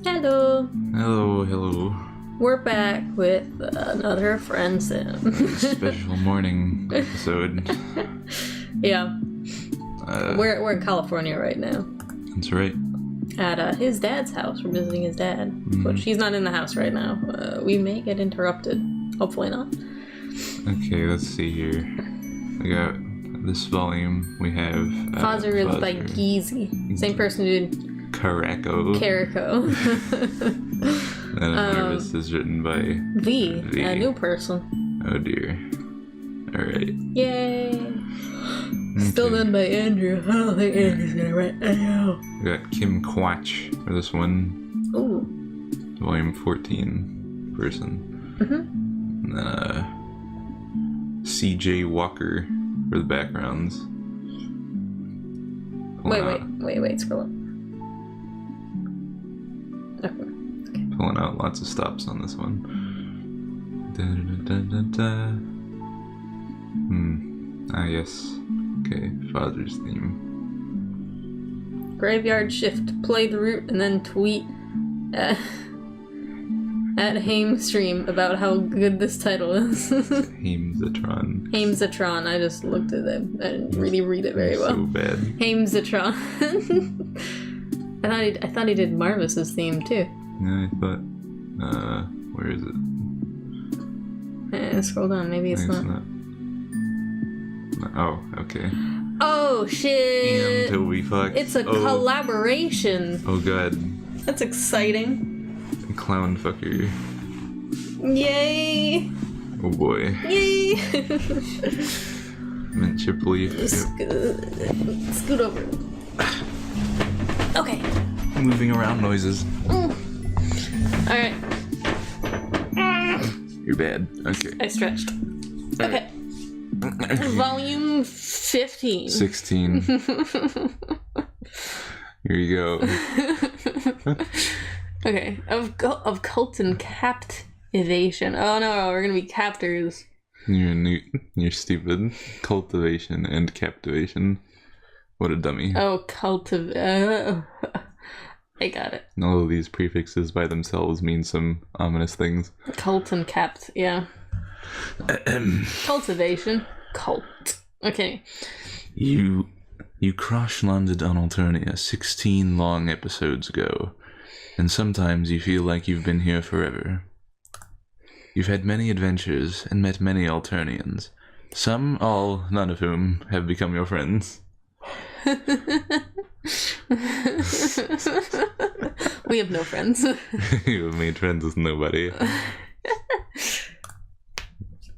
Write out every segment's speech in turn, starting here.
Hello. Hello, hello. We're back with another Friendsim. Special morning episode. Yeah. We're in California right now. That's right. At his dad's house. We're visiting his dad. But he's not in the house right now. We may get interrupted. Hopefully not. Okay, let's see here. We got this volume. We have... Fozzer is by Geezy. Same person who did... Caraco. And Nervous is written by... V. A new person. Oh dear. Alright. Yay! Okay. Still done by Andrew. I don't think Andrew's gonna write that now. We got Kim Quach for this one. Ooh. Volume 14 person. And then CJ Walker for the backgrounds. Wait, scroll up. Okay. Pulling out lots of stops on this one. Ah, yes. Okay, Father's theme. Graveyard shift, play the route, and then tweet at Hamestream about how good this title is. Hamesatron. Hamesatron, I just looked at it. I didn't really read it very well. So bad. Hamesatron. I thought he did Marvis's theme too. Yeah, I thought. Where is it? Scroll down, maybe it's not. Oh, okay. Oh shit! And Toby Fox. It's a collaboration. Oh god. That's exciting. Clown fucker. Yay! Oh boy. Yay! Mint chip leaf. Scoot over. Okay. Moving around noises. Alright. You're bad. Okay. I stretched. Okay. Volume 15. 16. Here you go. Okay. Of cult and captivation. Oh no, we're gonna be captors. You're stupid. Cultivation and captivation. What a dummy. Oh, I got it. All of these prefixes by themselves mean some ominous things. Cult and capt, yeah. Cultivation. Cult. Okay. You crash-landed on Alternia 16 long episodes ago, and sometimes you feel like you've been here forever. You've had many adventures and met many Alternians. Some, all, none of whom have become your friends. We have no friends. You have made friends with nobody.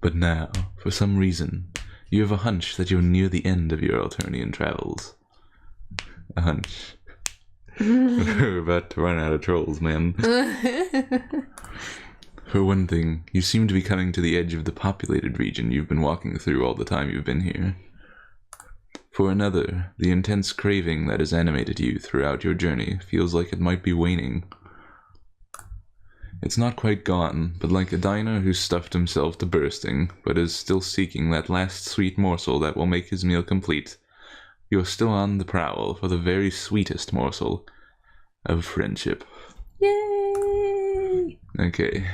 But now, for some reason, you have a hunch that you're near the end of your Alternian travels. A hunch. We're about to run out of trolls, man. For one thing, you seem to be coming to the edge of the populated region you've been walking through all the time you've been here. For another, the intense craving that has animated you throughout your journey feels like it might be waning. It's not quite gone, but like a diner who's stuffed himself to bursting, but is still seeking that last sweet morsel that will make his meal complete, you're still on the prowl for the very sweetest morsel of friendship. Yay! Okay.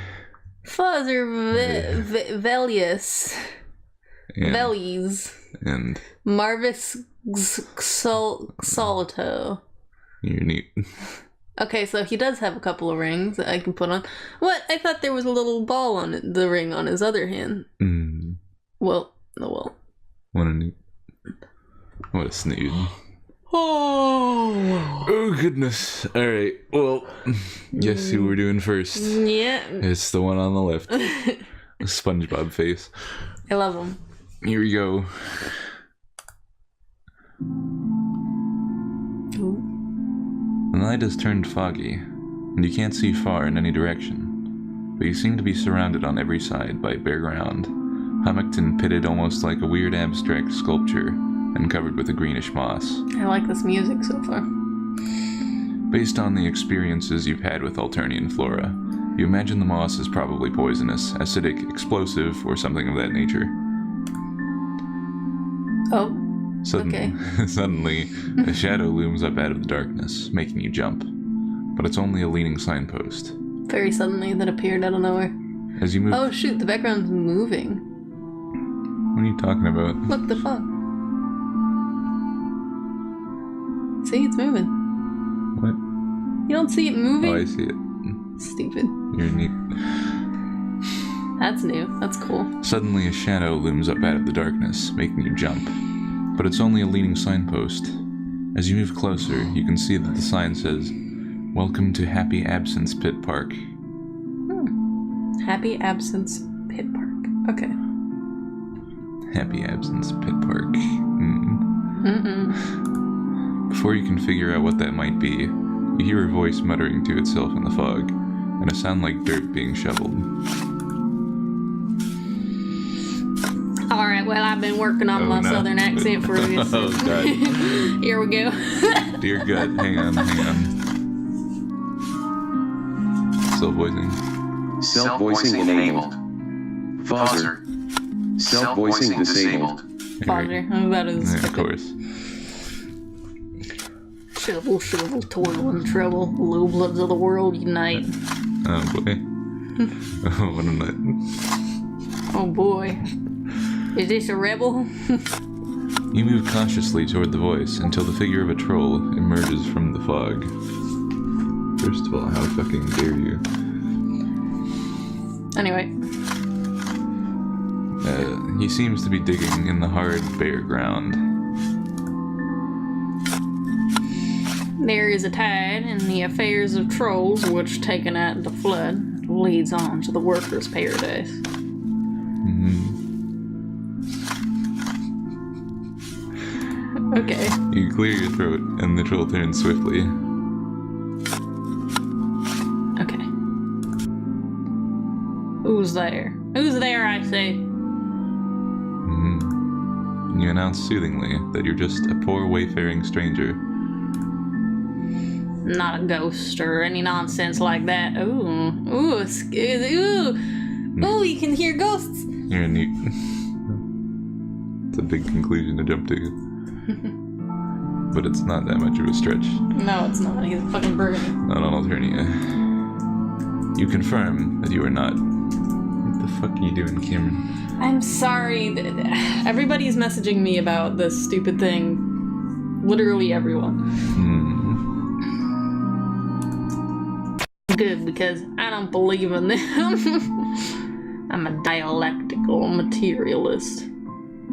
Fozzer Velius. Velies. And Marvis Solito. You're neat. Okay, so he does have a couple of rings that I can put on. What? I thought there was a little ball on it, the ring on his other hand. Well, oh well. What a neat. What a snood. Oh goodness. Alright, well, guess who we're doing first? Yeah. It's the one on the left. SpongeBob face. I love him. Here we go. Ooh. The night has turned foggy, and you can't see far in any direction, but you seem to be surrounded on every side by bare ground, hummocked and pitted almost like a weird abstract sculpture, and covered with a greenish moss. I like this music so far. Based on the experiences you've had with Alternian flora, you imagine the moss is probably poisonous, acidic, explosive, or something of that nature. Oh. Suddenly, a shadow looms up out of the darkness, making you jump. but it's only a leaning signpost. Very suddenly, that appeared out of nowhere. As you move... Oh shoot, the background's moving. What are you talking about? What the fuck? See, it's moving. What? You don't see it moving? Oh, I see it. Stupid. You're neat. That's new. That's cool. Suddenly a shadow looms up out of the darkness, making you jump. But it's only a leaning signpost. As you move closer, you can see that the sign says, "Welcome to Happy Absence Pit Park." Happy Absence Pit Park. Okay. Happy Absence Pit Park. Before you can figure out what that might be, you hear a voice muttering to itself in the fog, and a sound like dirt being shoveled. Alright, well, I've been working on my southern accent for you. So. Oh, God. Here we go. Dear God, hang on. Self-voicing. Self-voicing enabled. Fozzer. Self-voicing disabled. Fozzer. I'm about to... Yeah, of course. Shovel, toil and trouble. Low bloods of the world unite. Oh, boy. Oh, what a nut. Oh, boy. Is this a rebel? You move cautiously toward the voice until the figure of a troll emerges from the fog. First of all, how fucking dare you? Anyway. He seems to be digging in the hard, bare ground. There is a tide in the affairs of trolls, which, taken at the flood, leads on to the workers' paradise. Okay. You clear your throat, and the troll turns swiftly. Okay. Who's there? Who's there, I say? You announce soothingly that you're just a poor wayfaring stranger. Not a ghost or any nonsense like that. Ooh, you can hear ghosts. You're a neat... It's a big conclusion to jump to. But it's not that much of a stretch. No, it's not. He's a fucking burgundy. Not on Alternia. You confirm that you are not. What the fuck are you doing, Cameron? I'm sorry. Everybody's messaging me about this stupid thing. Literally everyone. Good, because I don't believe in them. I'm a dialectical materialist.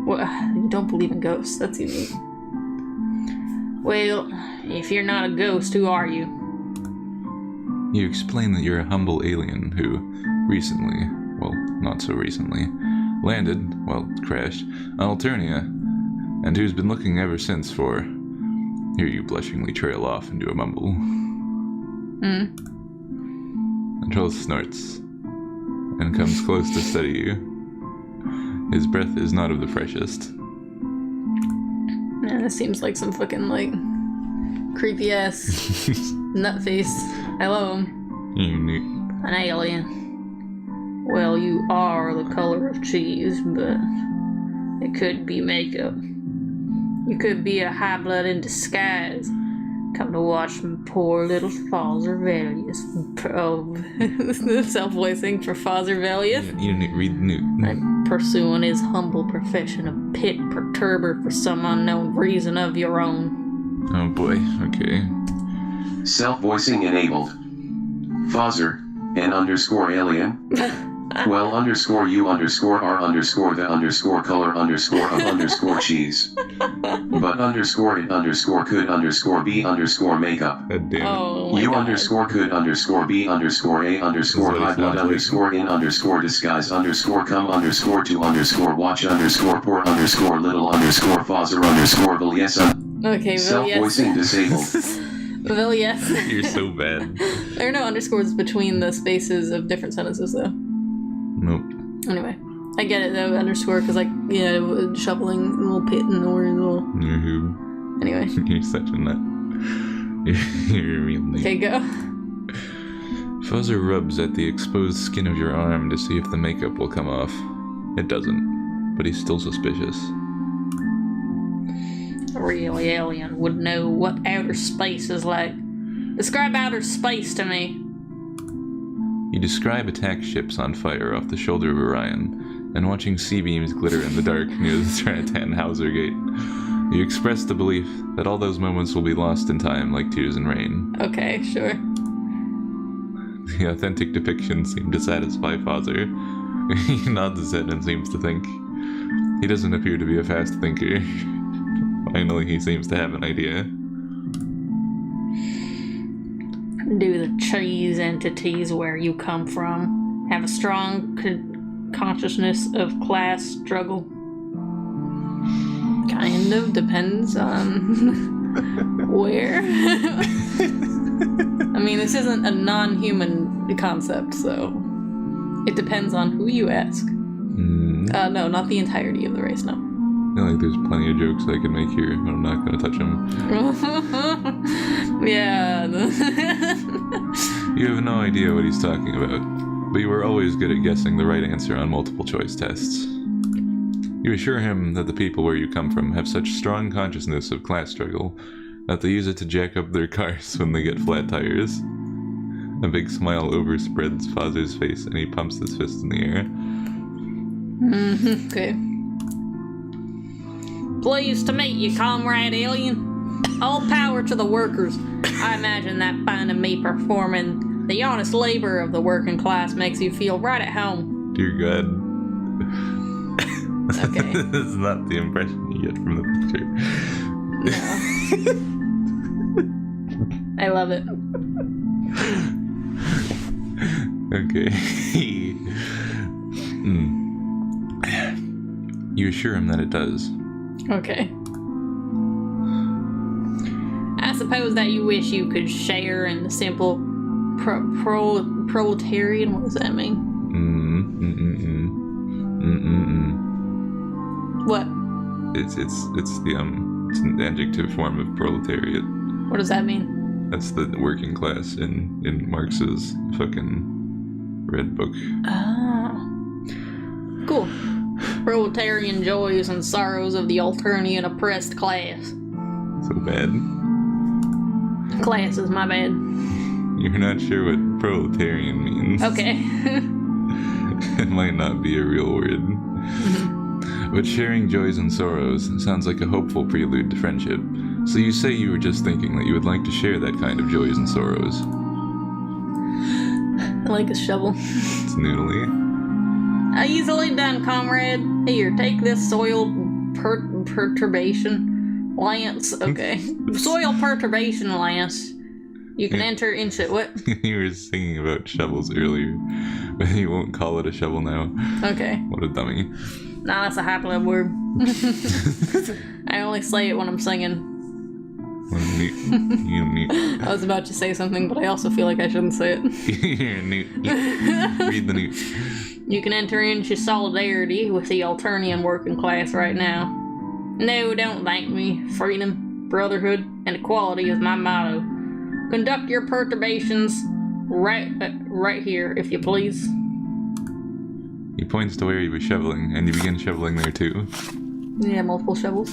Well, you don't believe in ghosts. That's unique. Well, if you're not a ghost, who are you? You explain that you're a humble alien who recently, well, not so recently, crashed on Alternia, and who's been looking ever since for... Here you blushingly trail off into a mumble. The troll snorts, and comes close to study you. His breath is not of the freshest. Man, this seems like some fucking, creepy ass nutface. I love him. Unique. An alien. Well, you are the color of cheese, but it could be makeup. You could be a high blood in disguise. Come to watch poor little Fozzer Velius. Self-voicing for Fozzer Velius. You didn't read the newt. I'm pursuing his humble profession of pit perturber for some unknown reason of your own. Oh boy, okay. Self-voicing enabled. Fozzer, _alien. Well, _you _are _the _color _of _cheese. But _it _could _be _makeup. God damn it. Oh, You God. _could _be _a high blood _in _disguise _come _to _watch _poor _little _Fozzer _Velius. Okay, Self-voicing disabled. Velius. You're so bad. There are no underscores between the spaces of different sentences, though. Nope. Anyway, I get it though, underscore, because shoveling a little pit in the little... Anyway. You're such a nut. You're real neat. Okay, go. Fozzer rubs at the exposed skin of your arm to see if the makeup will come off. It doesn't, but he's still suspicious. A real alien would know what outer space is like. Describe outer space to me. You describe attack ships on fire off the shoulder of Orion, and watching C-beams glitter in the dark near the Tannhauser Gate. You express the belief that all those moments will be lost in time like tears in rain. Okay, sure. The authentic depiction seemed to satisfy Fozzer. He nods his head and seems to think. He doesn't appear to be a fast thinker. Finally, he seems to have an idea. Do the cheese entities where you come from have a strong consciousness of class struggle? Kind of depends on where. I mean, this isn't a non-human concept, so it depends on who you ask. No, not the entirety of the race, no. I feel like there's plenty of jokes I can make here, but I'm not going to touch them. Yeah. You have no idea what he's talking about, but you were always good at guessing the right answer on multiple choice tests. You assure him that the people where you come from have such strong consciousness of class struggle that they use it to jack up their cars when they get flat tires. A big smile overspreads Fozzer's face and he pumps his fist in the air. Okay. Pleased to meet you, comrade alien. All power to the workers. I imagine that finding me performing the honest labor of the working class makes you feel right at home. Dear God. Okay. This is not the impression you get from the picture. No. I love it. Okay. You assure him that it does. Okay. I suppose that you wish you could share in the simple proletarian. What does that mean? What? It's an adjective form of proletariat. What does that mean? That's the working class in Marx's fucking red book. Ah. Cool. Proletarian joys and sorrows of the Alternian oppressed class. So bad. Class is my bad. You're not sure what proletarian means. Okay. It might not be a real word. But sharing joys and sorrows sounds like a hopeful prelude to friendship. So you say you were just thinking that you would like to share that kind of joys and sorrows. I like a shovel. It's noodly. Easily done, comrade. Here, take this soil perturbation lance. Okay. Soil perturbation lance. You can enter into what? You were singing about shovels earlier, but you won't call it a shovel now. Okay. What a dummy. Nah, that's a high-level word. I only say it when I'm singing. What a newt. You newt. I was about to say something, but I also feel like I shouldn't say it. You're a newt. Read the newt. You can enter into solidarity with the Alternian working class right now. No, don't thank me. Freedom, brotherhood, and equality is my motto. Conduct your perturbations right here, if you please. He points to where he was shoveling, and you begin shoveling there too. Yeah, multiple shovels.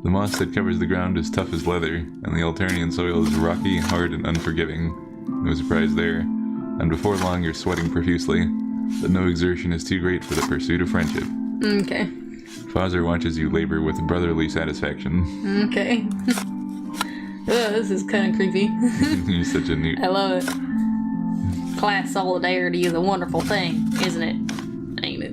The moss that covers the ground is tough as leather, and the Alternian soil is rocky, hard, and unforgiving. No surprise there. And before long you're sweating profusely, but no exertion is too great for the pursuit of friendship. Okay. Fozzer watches you labor with brotherly satisfaction. Okay. This is kind of creepy. You're such a newt. I love it. Class solidarity is a wonderful thing, isn't it? Ain't it?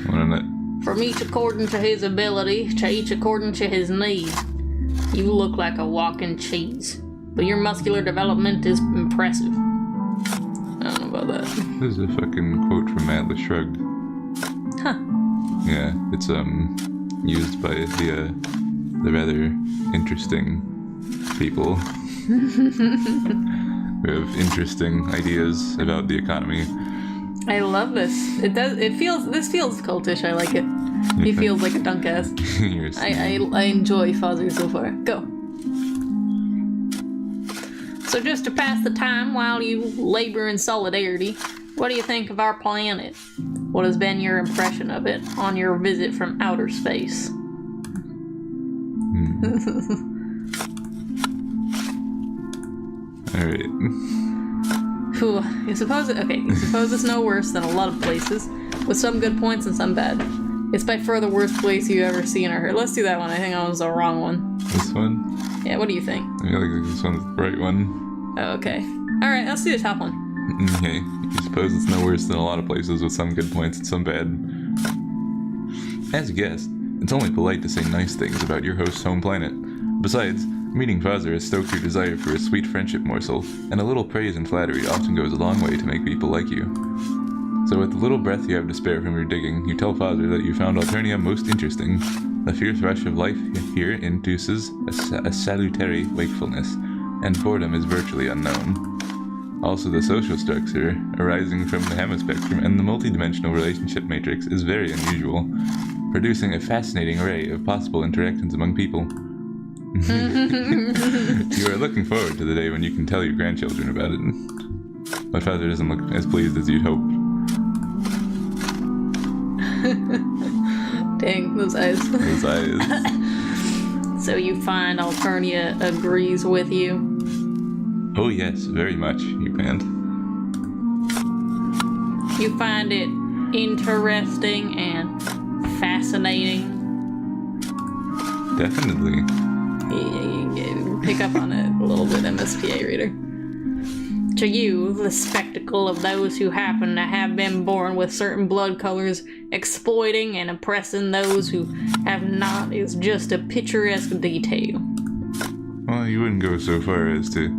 What a nut. From each according to his ability, to each according to his need. You look like a walking cheese, but your muscular development is impressive. I don't know about that. This is a fucking quote from Atlas Shrugged. Huh. Yeah, it's used by the rather interesting people who have interesting ideas about the economy. I love this. This feels cultish. I like it. He feels like a dunk ass. I enjoy Fozzer so far. Go. So just to pass the time while you labor in solidarity, what do you think of our planet? What has been your impression of it on your visit from outer space? Alright. Phew. You suppose it's no worse than a lot of places, with some good points and some bad. It's by far the worst place you've ever seen or heard. Let's do that one. I think that was the wrong one. This one? Yeah, what do you think? I feel like this one's the right one. Oh, okay. Alright, let's do the top one. Okay. You suppose it's no worse than a lot of places with some good points and some bad. As a guest, it's only polite to say nice things about your host's home planet. Besides, meeting Fozzer has stoked your desire for a sweet friendship morsel, and a little praise and flattery often goes a long way to make people like you. So with the little breath you have to spare from your digging, you tell Fozzer that you found Alternia most interesting. The fierce rush of life here induces a salutary wakefulness, and boredom is virtually unknown. Also, the social structure arising from the hemispectrum and the multidimensional relationship matrix is very unusual, producing a fascinating array of possible interactions among people. You are looking forward to the day when you can tell your grandchildren about it. But Fozzer doesn't look as pleased as you'd hoped. Dang, those eyes. Those eyes. So you find Alternia agrees with you? Oh yes, very much, you pant. You find it interesting and fascinating? Definitely. You pick up on it a little bit, MSPA reader. To you, the spectacle of those who happen to have been born with certain blood colors exploiting and oppressing those who have not is just a picturesque detail. Well, you wouldn't go so far as to...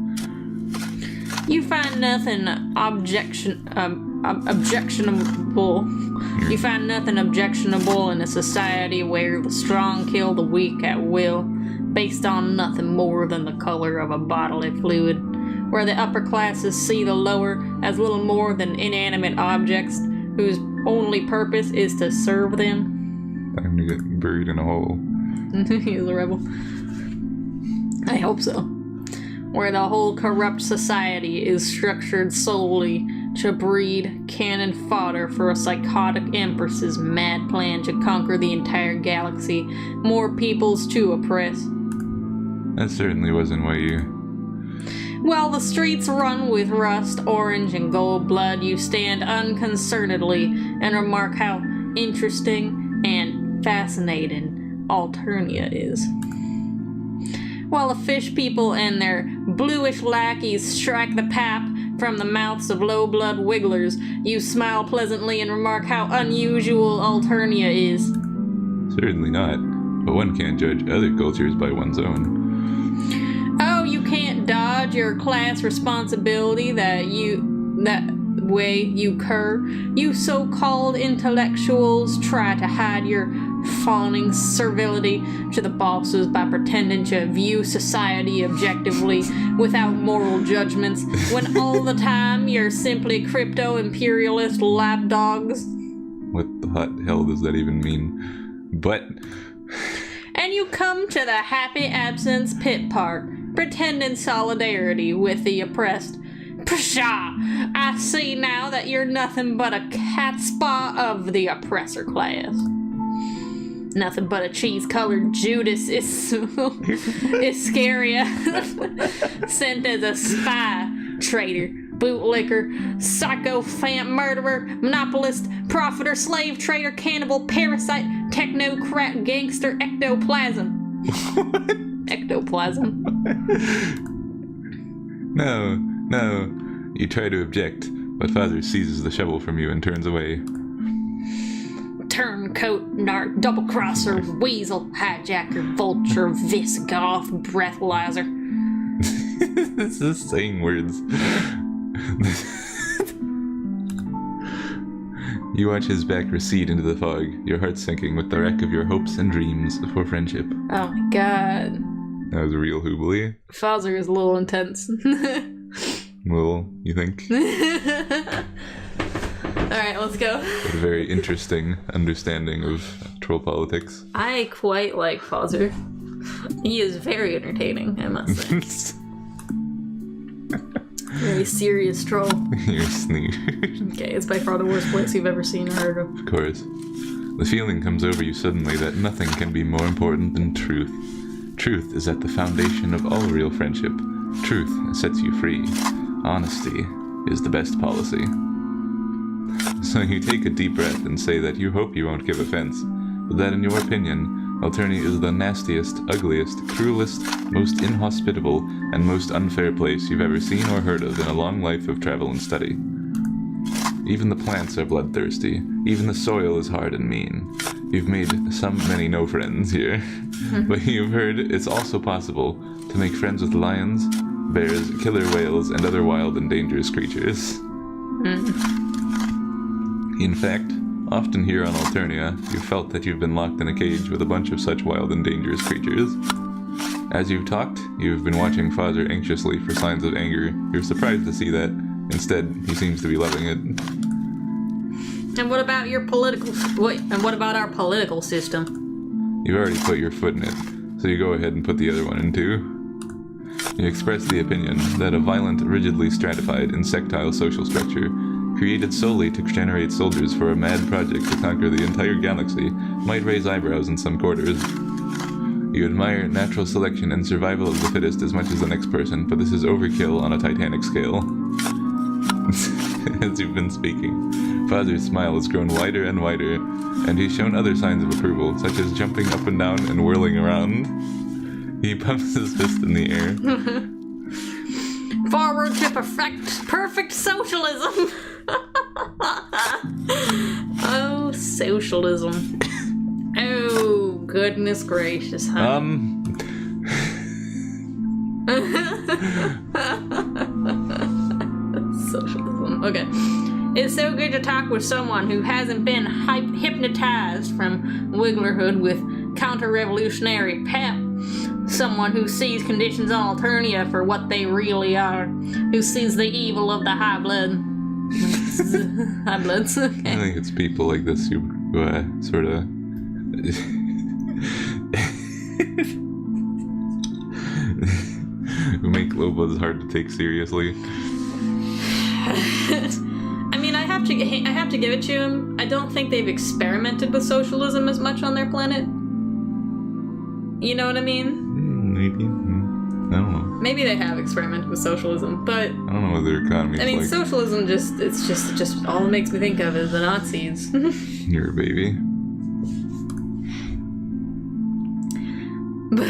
You find nothing objectionable. You find nothing objectionable in a society where the strong kill the weak at will, based on nothing more than the color of a bodily fluid, where the upper classes see the lower as little more than inanimate objects whose only purpose is to serve them. Time to get buried in a hole. He's a rebel. I hope so. Where the whole corrupt society is structured solely to breed cannon fodder for a psychotic empress's mad plan to conquer the entire galaxy, more peoples to oppress. That certainly wasn't what you... While the streets run with rust, orange, and gold blood, you stand unconcernedly and remark how interesting and fascinating Alternia is. While the fish people and their bluish lackeys strike the pap from the mouths of low-blood wigglers, you smile pleasantly and remark how unusual Alternia is. Certainly not, but one can't judge other cultures by one's own. Oh, you can't dodge your class responsibility that way you cur. You so-called intellectuals try to hide your fawning servility to the bosses by pretending to view society objectively without moral judgments, when all the time you're simply crypto-imperialist lapdogs. What the hell does that even mean? But... And you come to the Happy Absence Pit Park, pretending solidarity with the oppressed. Pshaw! I see now that you're nothing but a catspaw of the oppressor class. Nothing but a cheese-colored Judas Iscariot sent as a spy, traitor, bootlicker, psychophant, murderer, monopolist, profiter, slave trader, cannibal, parasite, technocrat, gangster, ectoplasm. What? Ectoplasm. No. You try to object, but Fozzer seizes the shovel from you and turns away. Turncoat, narc, double-crosser, weasel, hijacker, vulture, Visigoth, breathalyzer. This is saying words. You watch his back recede into the fog, your heart sinking with the wreck of your hopes and dreams for friendship. Oh my god. That was a real hoobly. Fozzer is a little intense. Well, you think? Alright, let's go. A very interesting understanding of troll politics. I quite like Fozzer. He is very entertaining, I must say. Very serious troll. You're sneak. Okay, it's by far the worst place you've ever seen or heard of. Of course. The feeling comes over you suddenly that nothing can be more important than truth. Truth is at the foundation of all real friendship, Truth sets you free. Honesty is the best policy. So you take a deep breath and say that you hope you won't give offense, but that in your opinion, Alternia is the nastiest, ugliest, cruelest, most inhospitable, and most unfair place you've ever seen or heard of in a long life of travel and study. Even the plants are bloodthirsty. Even the soil is hard and mean. You've made many no friends here, but you've heard it's also possible to make friends with lions, bears, killer whales, and other wild and dangerous creatures. In fact, often here on Alternia, you've felt that you've been locked in a cage with a bunch of such wild and dangerous creatures. As you've talked, you've been watching Fozzer anxiously for signs of anger. You're surprised to see that. Instead, he seems to be loving it. And what about your political... and what about our political system? You've already put your foot in it, so you go ahead and put the other one in too. You express the opinion that a violent, rigidly stratified, insectile social structure created solely to generate soldiers for a mad project to conquer the entire galaxy might raise eyebrows in some quarters. You admire natural selection and survival of the fittest as much as the next person, but this is overkill on a titanic scale. As you've been speaking, Fozzer's smile has grown wider and wider, and he's shown other signs of approval, such as jumping up and down and whirling around. He pumps his fist in the air. Forward to perfect socialism! Oh, socialism. Oh, goodness gracious, huh? Socialism. Okay. It's so good to talk with someone who hasn't been hypnotized from Wigglerhood with counter-revolutionary pep. Someone who sees conditions on Alternia for what they really are. Who sees the evil of the high blood. High bloods. Okay. I think it's people like this who sort of... who make Lobos hard to take seriously. I mean, I have to give it to him. I don't think they've experimented with socialism as much on their planet. You know what I mean? Maybe. I don't know. Maybe they have experimented with socialism, but I don't know what their economy is I mean, like. socialism just all it makes me think of is the Nazis. You're a baby. But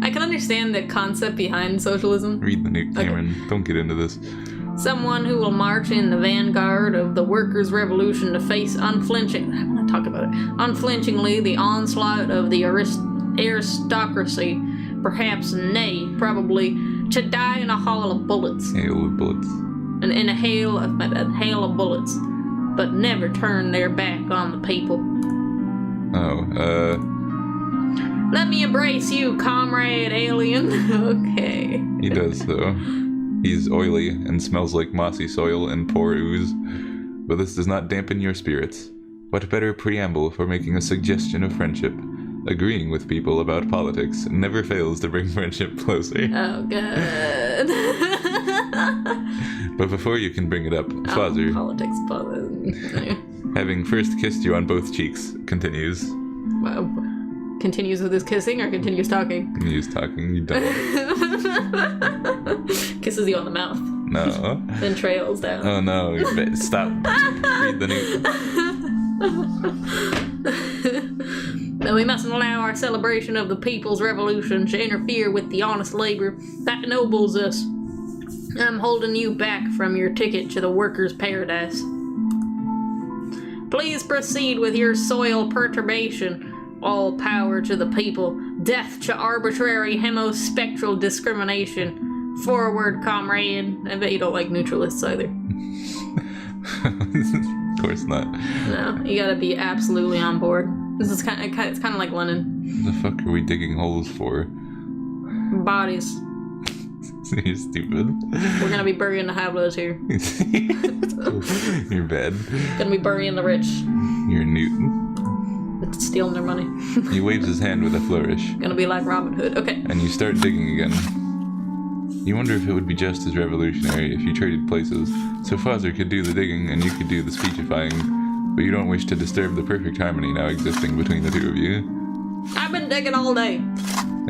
I can understand the concept behind socialism. Read the Newt Cameron. Okay. Don't get into this. Someone who will march in the vanguard of the workers' revolution to face unflinchingly the onslaught of the aristocracy, perhaps, nay, probably, to die in a hail of bullets. Hail of bullets. And in a hail of bullets, but never turn their back on the people. Let me embrace you, comrade alien. Okay. He does, though. He's oily and smells like mossy soil and poor ooze. But this does not dampen your spirits. What better preamble for making a suggestion of friendship? Agreeing with people about politics never fails to bring friendship closer. Oh, good. But before you can bring it up, Fozzer, politics, having first kissed you on both cheeks, continues. Wow. Continues with his kissing or continues talking? Continues talking, you don't. Kisses you on the mouth. No. Then trails down. Oh no, stop. Read the news. No, we mustn't allow our celebration of the people's revolution to interfere with the honest labor that ennobles us. I'm holding you back from your ticket to the workers' paradise. Please proceed with your soil perturbation. All power to the people. Death to arbitrary hemospectral discrimination. Forward, comrade. I bet you don't like neutralists either. Of course not. No, you gotta be absolutely on board. This is it's kind of like Lenin. What the fuck are we digging holes for? Bodies. You're stupid. We're gonna be burying the high bloods here. You're bad. Gonna be burying the rich. You're Newton. Stealing their money. He waves his hand with a flourish. Gonna be like Robin Hood. Okay. And you start digging again. You wonder if it would be just as revolutionary if you traded places, so Fozzer could do the digging and you could do the speechifying, but you don't wish to disturb the perfect harmony now existing between the two of you. I've been digging all day.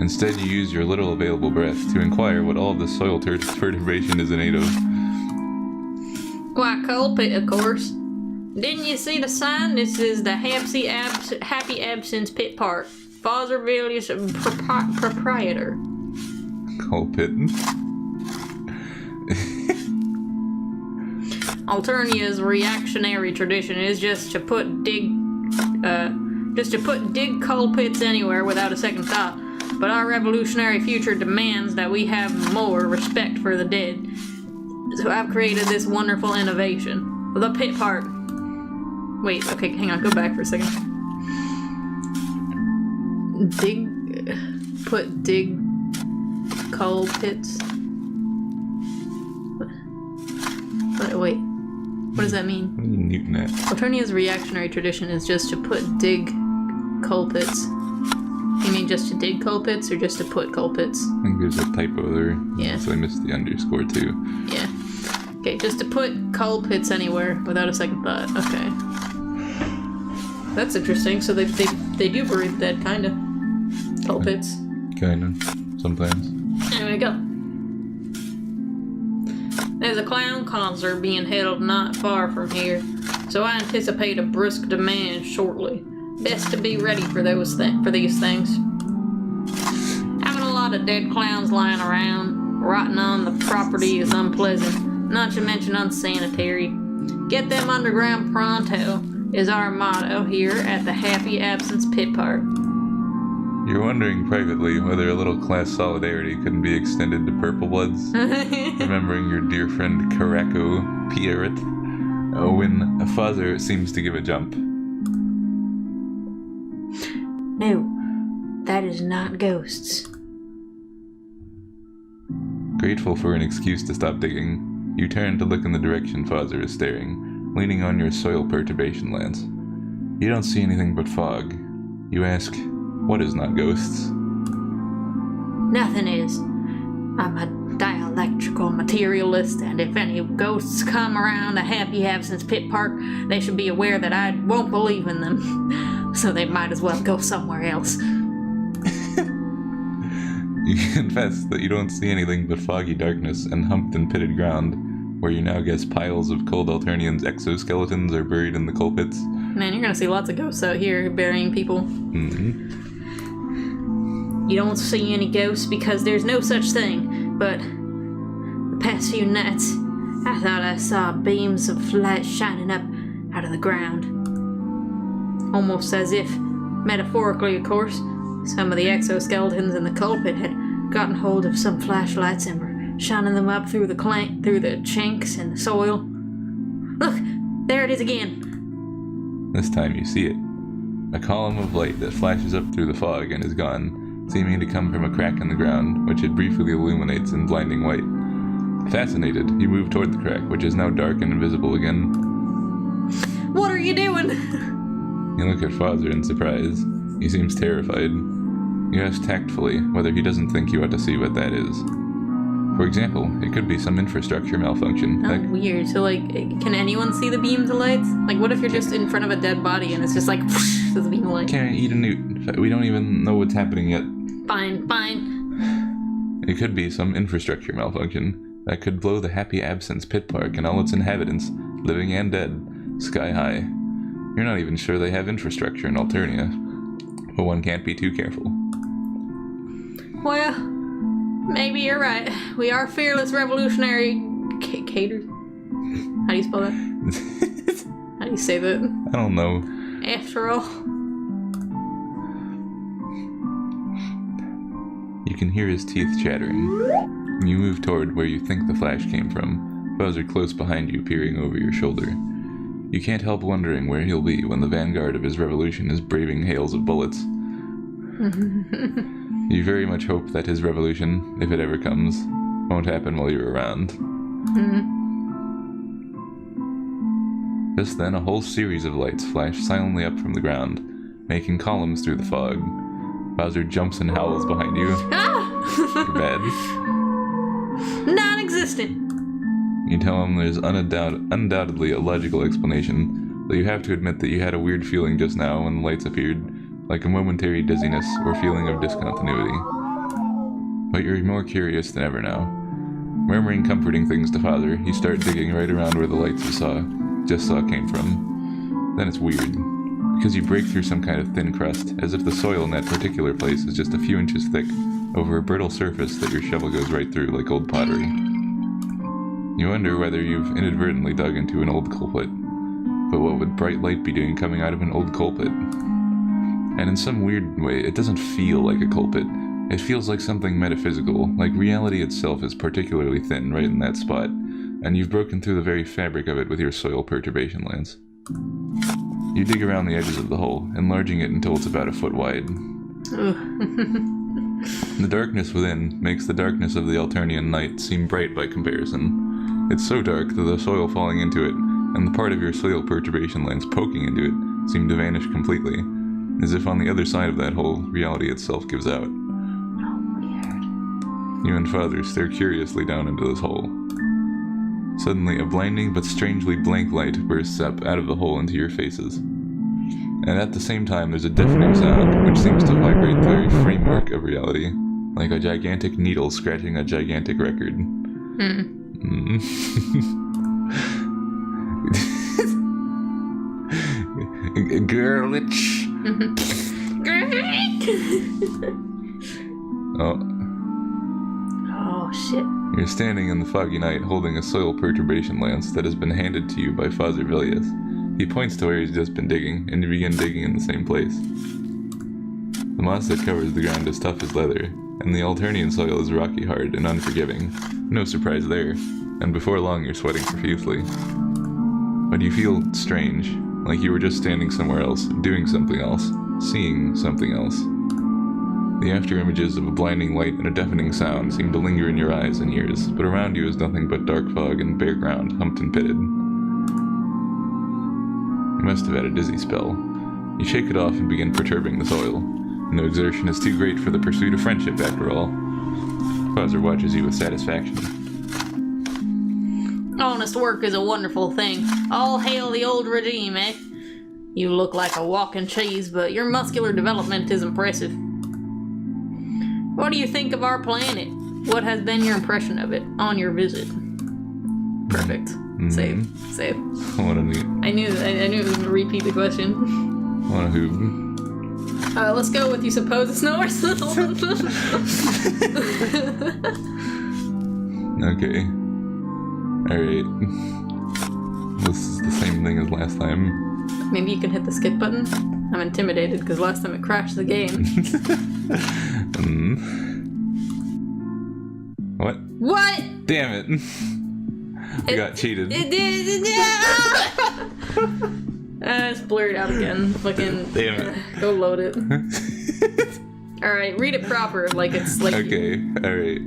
Instead, you use your little available breath to inquire what all this soil perturbation is innate of. Why, coal pit, of course. Didn't you see the sign? This is the Happy Absence Pit Park. Fozzer Village's proprietor. Coal pit. Alternia's reactionary tradition is just to put dig coal pits anywhere without a second thought. But our revolutionary future demands that we have more respect for the dead. So I've created this wonderful innovation. The pit park. Wait, okay, hang on, go back for a second. Dig coal pits. Wait, what does that mean? What are you newting at? Alternia's reactionary tradition is just to dig coal pits. You mean just to dig coal pits or just to put coal pits? I think there's a typo there. Yeah. So I missed the underscore too. Yeah. Okay, just to put coal pits anywhere without a second thought. Okay. That's interesting. So they do breathe that kind of coal pits. Kind of. Sometimes. There we go. There's a clown concert being held not far from here, so I anticipate a brisk demand shortly. Best to be ready for these things. Having a lot of dead clowns lying around, rotting on the property is unpleasant, not to mention unsanitary. Get them underground pronto is our motto here at the Happy Absence Pit Park. You're wondering privately whether a little class solidarity couldn't be extended to Purple Bloods, remembering your dear friend Caraco Pierrot, when a Fozzer seems to give a jump. No, that is not ghosts. Grateful for an excuse to stop digging, you turn to look in the direction Fozzer is staring, leaning on your soil perturbation lance. You don't see anything but fog. You ask, what is not ghosts? Nothing is. I'm a dialectical materialist, and if any ghosts come around the Happy Absence Pit Park, they should be aware that I won't believe in them. So they might as well go somewhere else. You confess that you don't see anything but foggy darkness and humped and pitted ground, where you now guess piles of cold Alternians' exoskeletons are buried in the coal pits. Man, you're gonna see lots of ghosts out here burying people. Mm-hmm. You don't see any ghosts because there's no such thing, but the past few nights, I thought I saw beams of light shining up out of the ground. Almost as if, metaphorically of course, some of the exoskeletons in the coal pit had gotten hold of some flashlights and were shining them up through the chinks in the soil. Look, there it is again. This time you see it. A column of light that flashes up through the fog and is gone, seeming to come from a crack in the ground, which it briefly illuminates in blinding white. Fascinated, you move toward the crack, which is now dark and invisible again. What are you doing? You look at Fozzer in surprise. He seems terrified. You ask tactfully whether he doesn't think you ought to see what that is. For example, it could be some infrastructure malfunction. Oh, weird. So, can anyone see the beams of lights? Like, what if you're just in front of a dead body and it's just like, whoosh, there's a beam of light? Can't eat a newt. We don't even know what's happening yet. Fine. It could be some infrastructure malfunction that could blow the Happy Absence Pit Park and all its inhabitants, living and dead, sky high. You're not even sure they have infrastructure in Alternia, but one can't be too careful. Well, maybe you're right. We are fearless revolutionary caters. How do you spell that? How do you say that? I don't know. After all. You can hear his teeth chattering. You move toward where you think the flash came from, Fozzer close behind you peering over your shoulder. You can't help wondering where he'll be when the vanguard of his revolution is braving hails of bullets. You very much hope that his revolution, if it ever comes, won't happen while you're around. Just then, a whole series of lights flash silently up from the ground, making columns through the fog. Fozzer jumps and howls behind you. You're bad. Non-existent. You tell him there's undoubtedly a logical explanation, though you have to admit that you had a weird feeling just now when the lights appeared, like a momentary dizziness or feeling of discontinuity. But you're more curious than ever now. Murmuring comforting things to Father, you start digging right around where the lights you just saw came from. Then it's weird, because you break through some kind of thin crust, as if the soil in that particular place is just a few inches thick, over a brittle surface that your shovel goes right through like old pottery. You wonder whether you've inadvertently dug into an old coal pit. But what would bright light be doing coming out of an old coal pit? And in some weird way, it doesn't feel like a coal pit. It feels like something metaphysical, like reality itself is particularly thin right in that spot, and you've broken through the very fabric of it with your soil perturbation lens. You dig around the edges of the hole, enlarging it until it's about a foot wide. The darkness within makes the darkness of the Alternian night seem bright by comparison. It's so dark that the soil falling into it, and the part of your soil perturbation lens poking into it, seem to vanish completely, as if on the other side of that hole, reality itself gives out. You and Father stare curiously down into this hole. Suddenly, a blinding but strangely blank light bursts up out of the hole into your faces. And at the same time, there's a deafening sound, which seems to vibrate the very framework of reality, like a gigantic needle scratching a gigantic record. Girlich! Oh, shit. You're standing in the foggy night holding a soil perturbation lance that has been handed to you by Fozzer Villius. He points to where he's just been digging, and you begin digging in the same place. The moss that covers the ground is tough as leather, and the Alternian soil is rocky hard and unforgiving. No surprise there, and before long you're sweating profusely. But you feel strange, like you were just standing somewhere else, doing something else, seeing something else. The after-images of a blinding light and a deafening sound seem to linger in your eyes and ears, but around you is nothing but dark fog and bare ground, humped and pitted. You must have had a dizzy spell. You shake it off and begin perturbing the soil. No exertion is too great for the pursuit of friendship, after all. Fozzer watches you with satisfaction. Honest work is a wonderful thing. All hail the old regime, eh? You look like a walking cheese, but your muscular development is impressive. What do you think of our planet? What has been your impression of it on your visit? Perfect. Save. What a neat. I knew it was gonna repeat the question. What a hoop. Let's go with you suppose it's nowhere little. Okay. Alright. This is the same thing as last time. Maybe you can hit the skip button? I'm intimidated because last time it crashed the game. What? What? Damn it. We got cheated. It did. It's blurred out again. Fucking. Damn it. Go load it. Alright, read it proper. Like it's like. Okay, alright.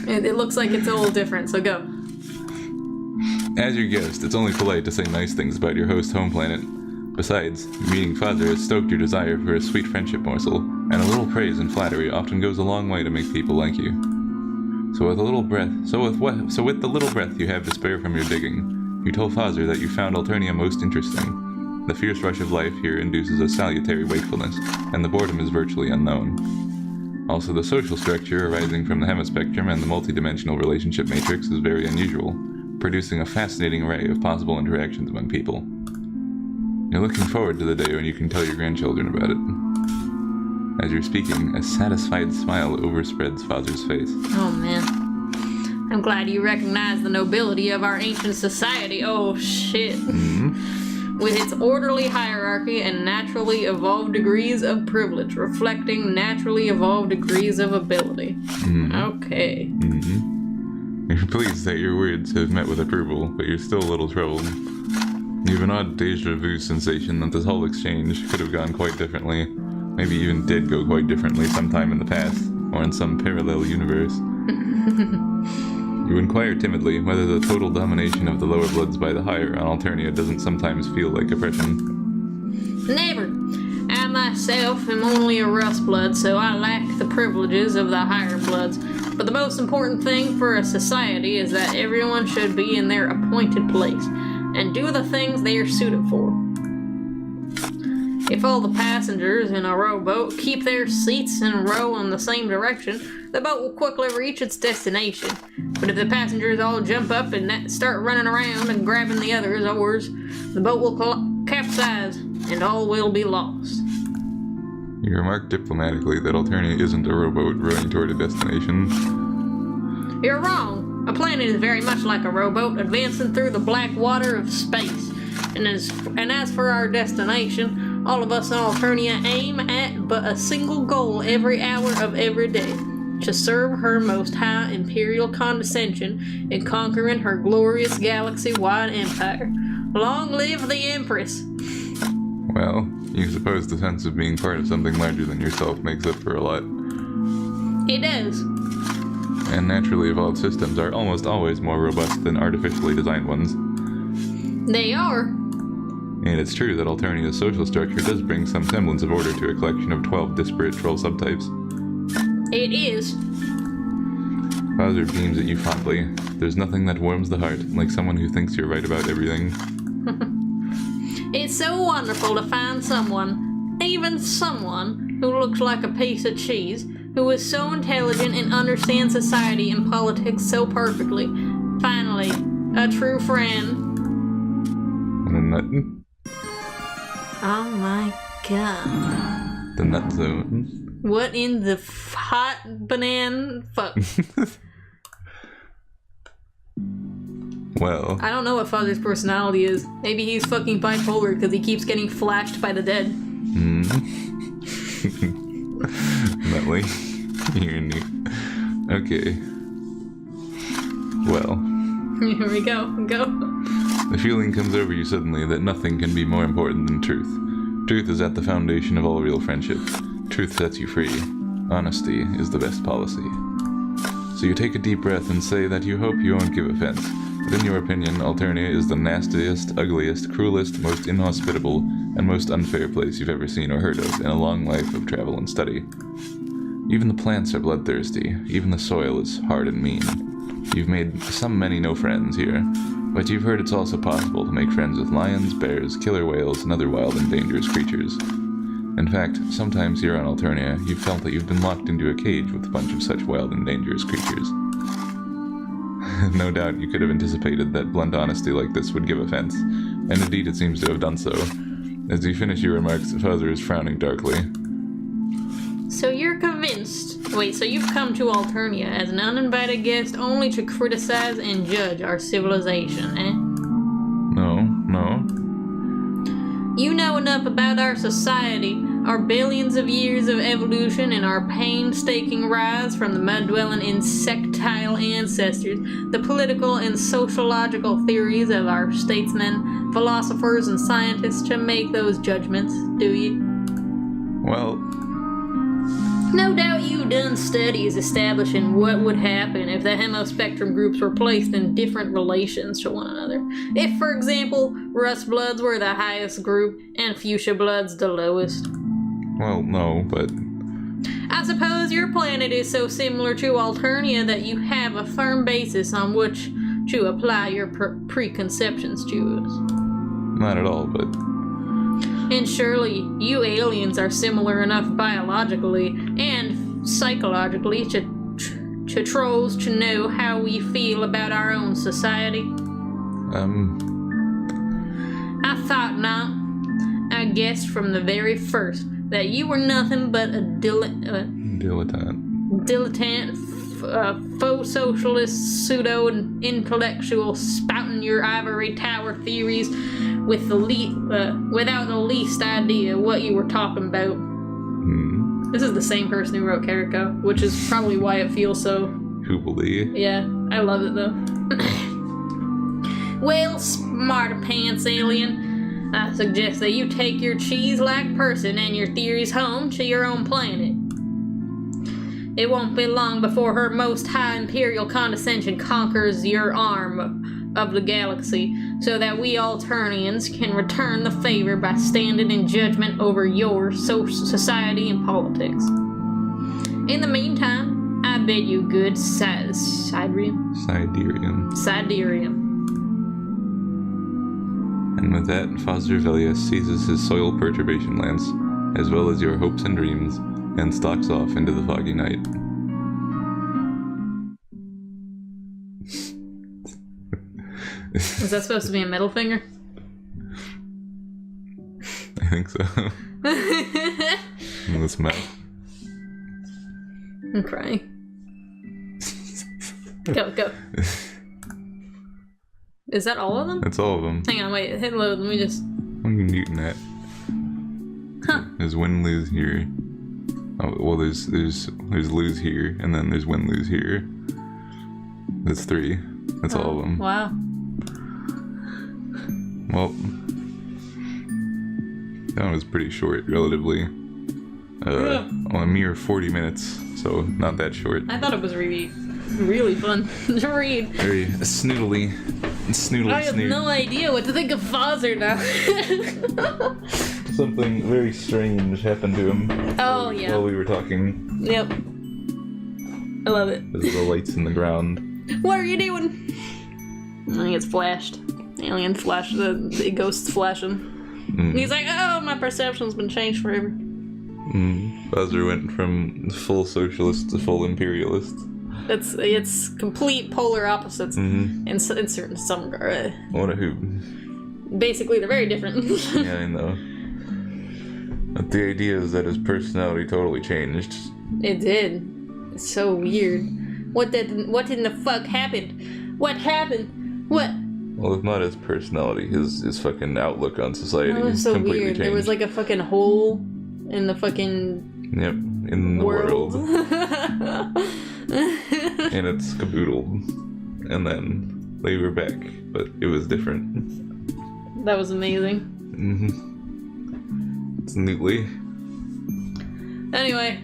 It looks like it's a little different, so go. As your guest, it's only polite to say nice things about your host home planet. Besides, meeting Fozzer has stoked your desire for a sweet friendship morsel, and a little praise and flattery often goes a long way to make people like you. So with the little breath you have to spare from your digging, you tell Fozzer that you found Alternia most interesting. The fierce rush of life here induces a salutary wakefulness, and the boredom is virtually unknown. Also, the social structure arising from the hemispectrum and the multidimensional relationship matrix is very unusual, producing a fascinating array of possible interactions among people. You're looking forward to the day when you can tell your grandchildren about it. As you're speaking, a satisfied smile overspreads Fozzer's face. Oh man. I'm glad you recognize the nobility of our ancient society. Oh shit. With its orderly hierarchy and naturally evolved degrees of privilege, reflecting naturally evolved degrees of ability. Okay. You're pleased that your words have met with approval, but you're still a little troubled. You have an odd deja vu sensation that this whole exchange could have gone quite differently. Maybe even did go quite differently sometime in the past, or in some parallel universe. You inquire timidly whether the total domination of the lower bloods by the higher on Alternia doesn't sometimes feel like oppression. Never. I myself am only a rust blood, so I lack the privileges of the higher bloods. But the most important thing for a society is that everyone should be in their appointed place and do the things they are suited for. If all the passengers in a rowboat keep their seats and row in the same direction, the boat will quickly reach its destination. But if the passengers all jump up and start running around and grabbing the others' oars, the boat will capsize and all will be lost. You remarked diplomatically that Alternia isn't a rowboat rowing toward a destination. You're wrong. A planet is very much like a rowboat advancing through the black water of space. And as for our destination, all of us in Alternia aim at but a single goal every hour of every day: to serve her most high imperial condescension in conquering her glorious galaxy-wide empire. Long live the Empress! Well, you suppose the sense of being part of something larger than yourself makes up for a lot. It does. And naturally evolved systems are almost always more robust than artificially designed ones. They are. And it's true that Alternia's social structure does bring some semblance of order to a collection of 12 disparate troll subtypes. It is. Fozzer beams at you fondly. There's nothing that warms the heart like someone who thinks you're right about everything. It's so wonderful to find someone, even someone, who looks like a piece of cheese, who is so intelligent and understands society and politics so perfectly. Finally, a true friend. And a nut. Oh my god. The nut zone. What in the hot banana fuck? Well. I don't know what Fozzer's personality is. Maybe he's fucking bipolar because he keeps getting flashed by the dead. Nutley. You're neat. Okay. Well. Here we go. Go. The feeling comes over you suddenly that nothing can be more important than truth. Truth is at the foundation of all real friendship. Truth sets you free. Honesty is the best policy. So you take a deep breath and say that you hope you won't give offense. But in your opinion, Alternia is the nastiest, ugliest, cruelest, most inhospitable, and most unfair place you've ever seen or heard of in a long life of travel and study. Even the plants are bloodthirsty. Even the soil is hard and mean. You've made many no friends here, but you've heard it's also possible to make friends with lions, bears, killer whales, and other wild and dangerous creatures. In fact, sometimes here on Alternia, you've felt that you've been locked into a cage with a bunch of such wild and dangerous creatures. No doubt you could have anticipated that blunt honesty like this would give offense, and indeed it seems to have done so. As you finish your remarks, Fozzer is frowning darkly. So you're convinced... Wait, so you've come to Alternia as an uninvited guest only to criticize and judge our civilization, eh? No. You know enough about our society, our billions of years of evolution, and our painstaking rise from the mud-dwelling insectile ancestors, the political and sociological theories of our statesmen, philosophers, and scientists to make those judgments, do you? Well... No doubt you've done studies establishing what would happen if the hemospectrum groups were placed in different relations to one another. If, for example, rust bloods were the highest group and fuchsia bloods the lowest. Well, no, but... I suppose your planet is so similar to Alternia that you have a firm basis on which to apply your preconceptions to us. Not at all, but... And surely, you aliens are similar enough biologically and psychologically to trolls to know how we feel about our own society? I thought not. I guessed from the very first that you were nothing but a dilettante, faux socialist, pseudo-intellectual spouting your ivory tower theories with without the least idea what you were talking about. This is the same person who wrote Kariko, which is probably why it feels so... Hoobly. Yeah, I love it though. Well, smarter pants alien, I suggest that you take your cheese-like person and your theories home to your own planet. It won't be long before her most high imperial condescension conquers your arm of the galaxy, so that we Alternians can return the favor by standing in judgment over your society and politics. In the meantime, I bid you good Siderium. Siderium. Siderium. And And with that, Fozzer seizes his soil perturbation lance, as well as your hopes and dreams, and stalks off into the foggy night. Is that supposed to be a middle finger? I think so. In this map. I'm crying. Go. Is that all of them? That's all of them. Hang on, wait, hit load, let me just... I'm muting that. Huh. There's win-lose here. Oh, well, there's lose here, and then there's win-lose here. That's 3. That's all of them. Wow. Well, that one was pretty short, relatively. A mere 40 minutes, so not that short. I thought it was really fun to read. Very snoodly. I have no idea what to think of Fozzer now. Something very strange happened to him. Oh, yeah. While we were talking. Yep. I love it. There's the lights in the ground. What are you doing? I think it's flashed. Alien flash, the ghosts flash him. He's like, oh, my perception's been changed forever. Fozzer went from full socialist to full imperialist. It's complete polar opposites in certain some. What a hoot. Basically, they're very different. Yeah, I know. But the idea is that his personality totally changed. It did. It's so weird. What in the fuck happened? What happened? What? Well, if not his personality, his fucking outlook on society That was so completely weird. changed. There was like a fucking hole in the fucking in the world. And it's caboodled. And then they were back, but it was different. That was amazing. It's neatly. Anyway.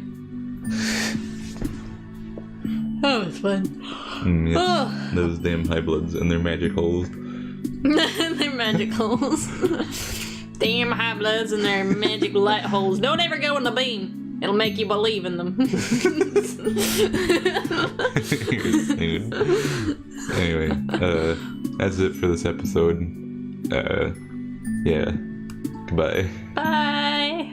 That was fun. Yes. Oh. Those damn high bloods and their magic holes. They're magic holes. Damn high bloods and their magic light holes. Don't ever go in the beam. It'll make you believe in them. Anyway, that's it for this episode. Yeah. Goodbye. Bye.